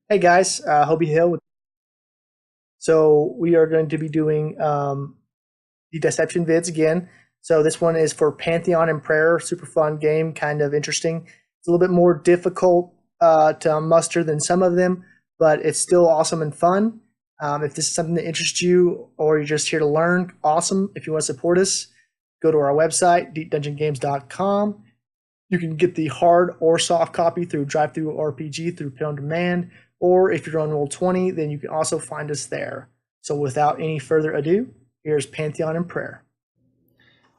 Hey guys, Hobie Hill. So we are going to be doing the Deception vids again. So this one is for Pantheon and Prayer. Super fun game, kind of interesting. It's a little bit more difficult to muster than some of them, but it's still awesome and fun. If this is something that interests you or you're just here to learn, awesome. If you want to support us, go to our website, deepdungeongames.com. You can get the hard or soft copy through DriveThru RPG through Pit on Demand, or if you're on Roll20, then you can also find us there. So without any further ado, here's Pantheon and Prayer.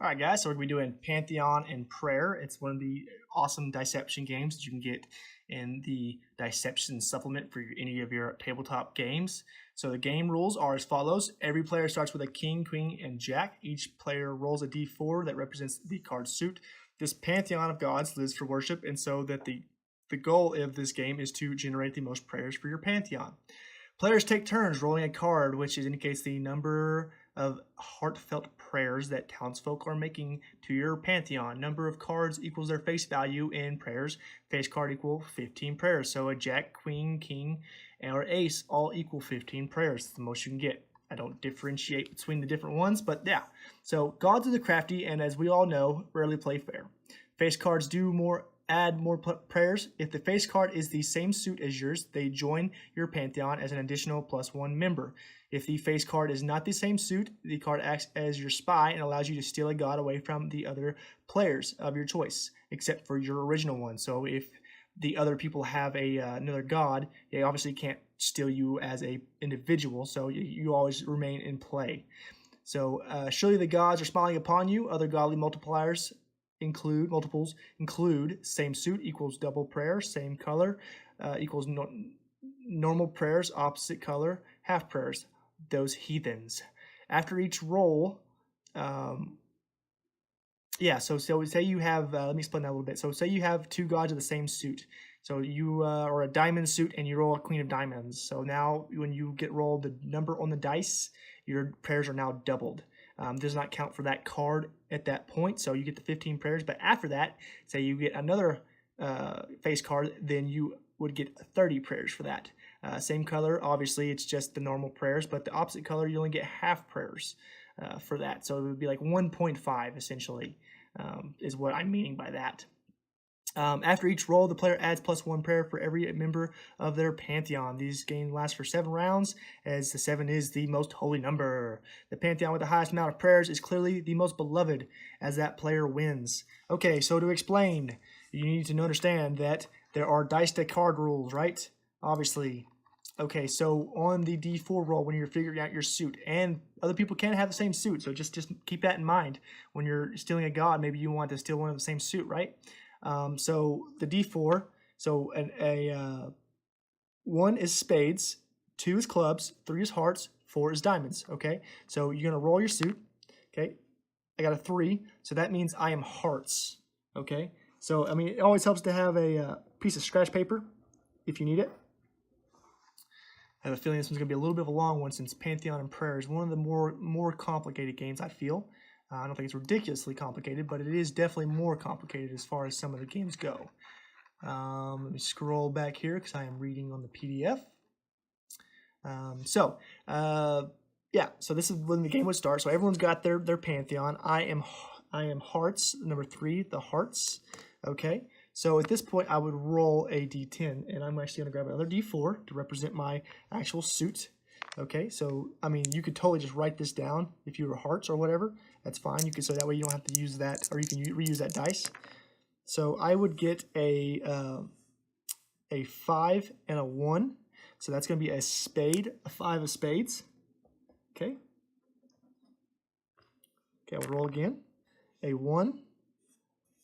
All right, guys, so we're going to be doing Pantheon and Prayer. It's one of the awesome Diception games that you can get in the Diception supplement for any of your tabletop games. So the game rules are as follows. Every player starts with a king, queen, and jack. Each player rolls a d4 that represents the card suit. This Pantheon of gods lives for worship, and so that the goal of this game is to generate the most prayers for your Pantheon. Players take turns rolling a card, which indicates the number of heartfelt prayers that townsfolk are making to your Pantheon. Number of cards equals their face value in prayers. Face card equal 15 prayers. So a jack, queen, king, or ace all equal 15 prayers. It's the most you can get. I don't differentiate between the different ones, but yeah. So gods are the crafty, and as we all know, rarely play fair. Face cards add more prayers. If the face card is the same suit as yours, they join your Pantheon as an additional +1 member. If the face card is not the same suit, the card acts as your spy and allows you to steal a god away from the other players of your choice, except for your original one. So if the other people have another god, they obviously can't steal you as a individual, so you always remain in play. So surely the gods are smiling upon you. Other godly multiples include same suit equals double prayer, same color equals normal prayers, opposite color, half prayers, those heathens. After each roll, so say you have, let me explain that a little bit. So say you have two gods of the same suit. So you are a diamond suit and you roll a queen of diamonds. So now when you get rolled the number on the dice, your prayers are now doubled. Does not count for that card at that point, so you get the 15 prayers. But after that, say you get another face card, then you would get 30 prayers for that. Same color, obviously, it's just the normal prayers, but the opposite color, you only get half prayers for that. So it would be like 1.5, essentially, is what I'm meaning by that. After each roll, the player adds +1 prayer for every member of their Pantheon. These games last for 7 rounds, as the 7 is the most holy number. The Pantheon with the highest amount of prayers is clearly the most beloved, as that player wins. Okay, so to explain, you need to understand that there are dice deck card rules, right? Obviously. Okay, so on the D4 roll, when you're figuring out your suit, and other people can have the same suit, so just keep that in mind. When you're stealing a god, maybe you want to steal one of the same suit, right? So the D4, so one is spades, 2 is clubs, 3 is hearts, 4 is diamonds, okay? So you're going to roll your suit, okay? I got a 3, so that means I am hearts, okay? So, I mean, it always helps to have a piece of scratch paper if you need it. I have a feeling this one's going to be a little bit of a long one since Pantheon and Prayer is one of the more complicated games, I feel. I don't think it's ridiculously complicated, but it is definitely more complicated as far as some of the games go. Let me scroll back here because I am reading on the PDF. So this is when the game would start. So everyone's got their Pantheon. I am hearts, number 3, the hearts. Okay. So at this point, I would roll a d10, and I'm actually going to grab another d4 to represent my actual suit. Okay, so, I mean, you could totally just write this down if you were hearts or whatever. That's fine. You can, so that way you don't have to use that, or you can reuse that dice. So I would get a 5 and a 1. So that's going to be a spade, a 5 of spades. Okay. Okay, I'll roll again. A 1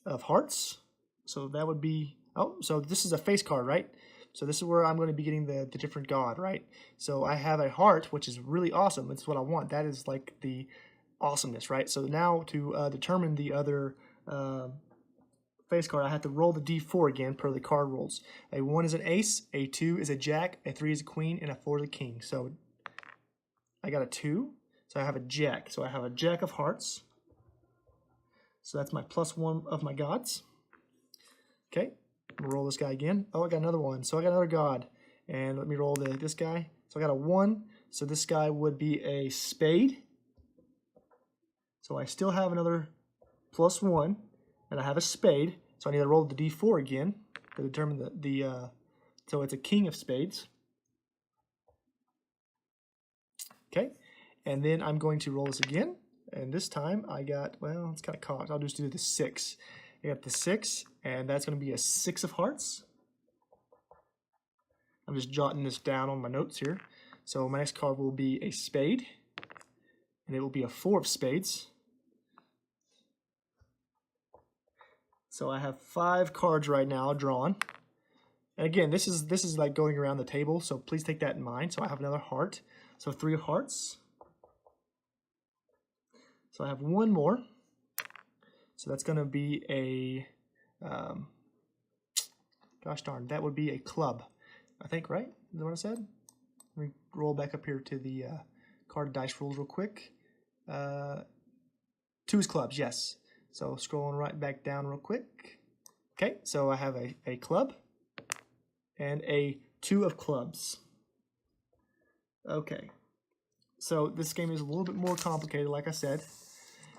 of hearts. So that would be, so this is a face card, right? So this is where I'm going to be getting the different god, right? So I have a heart, which is really awesome. It's what I want. That is like the awesomeness, right? So now to determine the other face card, I have to roll the d4 again per the card rules. A 1 is an ace, a 2 is a jack, a 3 is a queen, and a 4 is a king. So I got a 2, so I have a jack. So I have a jack of hearts. So that's my +1 of my gods. Okay, I'm gonna roll this guy again. Oh, I got another one. So I got another god, And let me roll this guy. So I got a 1. So this guy would be a spade. So I still have another +1, and I have a spade. So I need to roll the d4 again to determine so it's a king of spades. Okay, and then I'm going to roll this again. And this time I got, well, it's kind of cocked. I'll just do the 6. I got the 6, and that's going to be a 6 of hearts. I'm just jotting this down on my notes here. So my next card will be a spade, and it will be a 4 of spades. So I have 5 cards right now drawn. And again, this is like going around the table, so please take that in mind. So I have another heart. So 3 of hearts. So I have 1 more. So that's going to be a, gosh darn, that would be a club, I think, right? Is that what I said? Let me roll back up here to the card dice rules real quick. 2 is clubs, yes. So scrolling right back down real quick. Okay, so I have a club and a 2 of clubs. Okay, so this game is a little bit more complicated, like I said.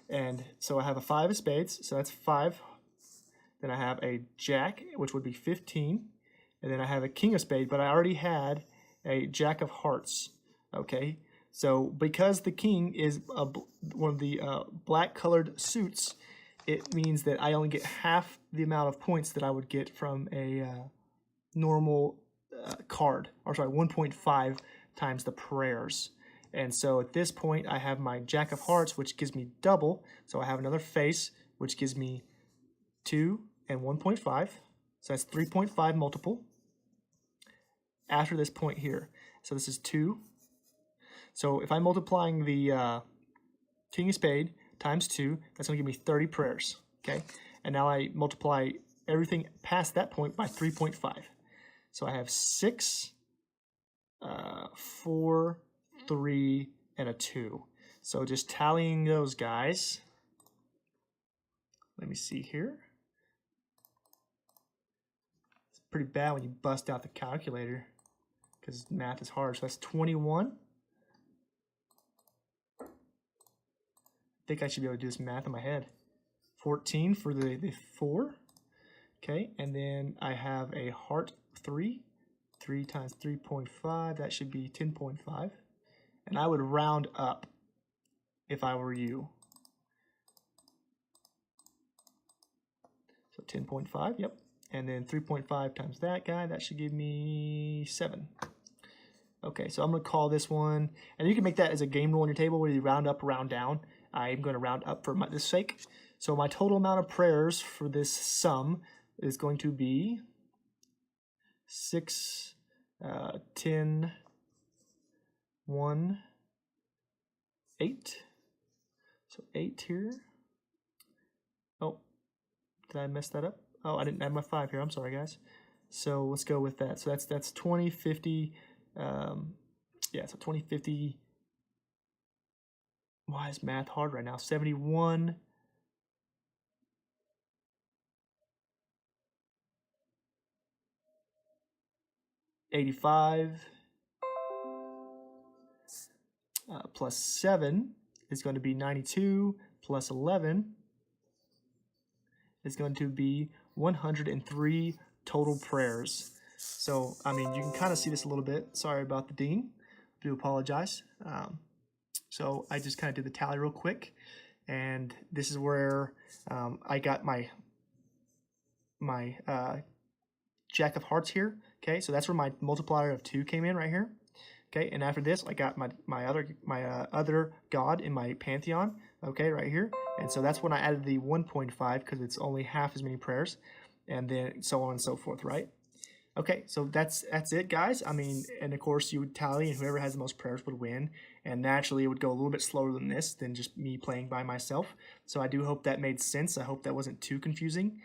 And so I have a 5 of spades, so that's 5. Then I have a jack, which would be 15. And then I have a king of spades, but I already had a jack of hearts. Okay, so because the king is one of the black colored suits, it means that I only get half the amount of points that I would get from a normal card. Or sorry, 1.5 times the prayers. And so at this point, I have my jack of hearts, which gives me double. So I have another face, which gives me 2 and 1.5. So that's 3.5 multiple after this point here. So this is 2. So if I'm multiplying the king of spade times 2, that's going to give me 30 prayers. Okay, and now I multiply everything past that point by 3.5. So I have 6, 4, 3, and a 2. So just tallying those guys. Let me see here. It's pretty bad when you bust out the calculator because math is hard. So that's 21. I think I should be able to do this math in my head. 14 for the 4. Okay, and then I have a heart 3. 3 times 3.5, that should be 10.5. And I would round up if I were you. So 10.5, yep. And then 3.5 times that guy, that should give me 7. Okay, so I'm going to call this one, and you can make that as a game rule on your table where you round up or round down. I'm going to round up for this sake. So my total amount of prayers for this sum is going to be 6, 10, 1, 8. So 8 here. Oh, did I mess that up? Oh, I didn't add my 5 here. I'm sorry, guys. So let's go with that. So that's 20, 50. Yeah, so 20, 50. Why is math hard right now? 71. 85. Plus 7 is going to be 92, plus 11 is going to be 103 total prayers. So, I mean, you can kind of see this a little bit. Sorry about the ding. I do apologize. So I just kind of did the tally real quick. And this is where I got my jack of hearts here. Okay, so that's where my multiplier of 2 came in right here. Okay, and after this, I got my other god in my Pantheon, okay, right here. And so that's when I added the 1.5 because it's only half as many prayers, and then so on and so forth, right? Okay, so that's it, guys. I mean, and of course you would tally, and whoever has the most prayers would win. And naturally, it would go a little bit slower than this, than just me playing by myself. So I do hope that made sense. I hope that wasn't too confusing.